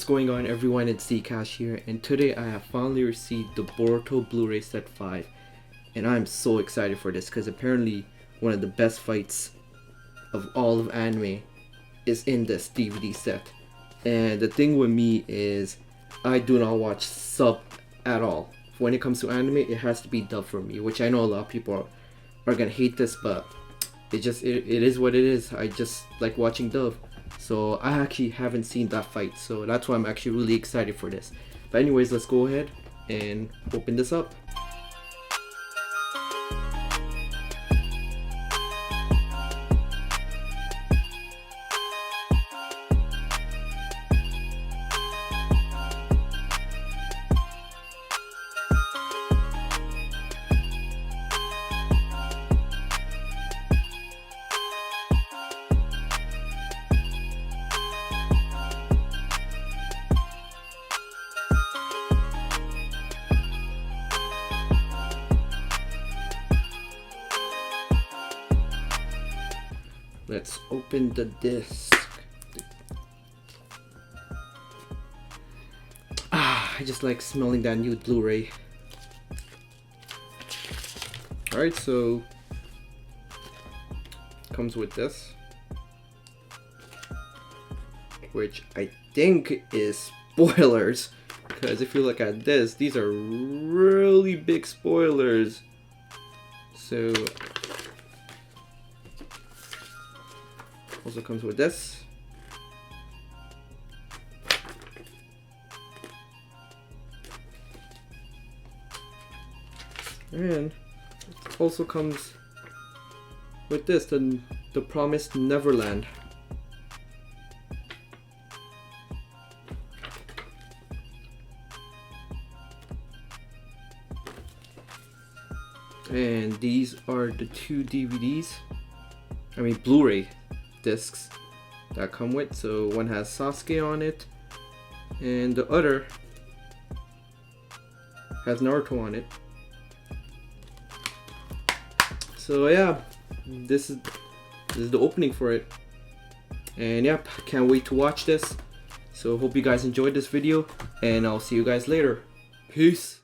What's going on everyone, it's Zcash here, and today I have finally received the Boruto Blu-ray set 5 and I'm so excited for this because apparently one of the best fights of all of anime is in this DVD set. And the thing with me is I do not watch sub at all. When it comes to anime, it has to be dub for me, which I know a lot of people are gonna hate this, but it is what it is. I just like watching dub. So I actually haven't seen that fight, so that's why I'm actually really excited for this. But anyways, let's go ahead and open this up. Let's open the disc. I just like smelling that new Blu-ray. Alright, so comes with this, which I think is spoilers, because if you look at this, these are really big spoilers. So also comes with this. And it also comes with this, the Promised Neverland. And these are the two DVDs, Blu-ray discs that come with. So one has Sasuke on it and the other has Naruto on it. So yeah, this is the opening for it, and yep, can't wait to watch this. So hope you guys enjoyed this video, and I'll see you guys later. Peace.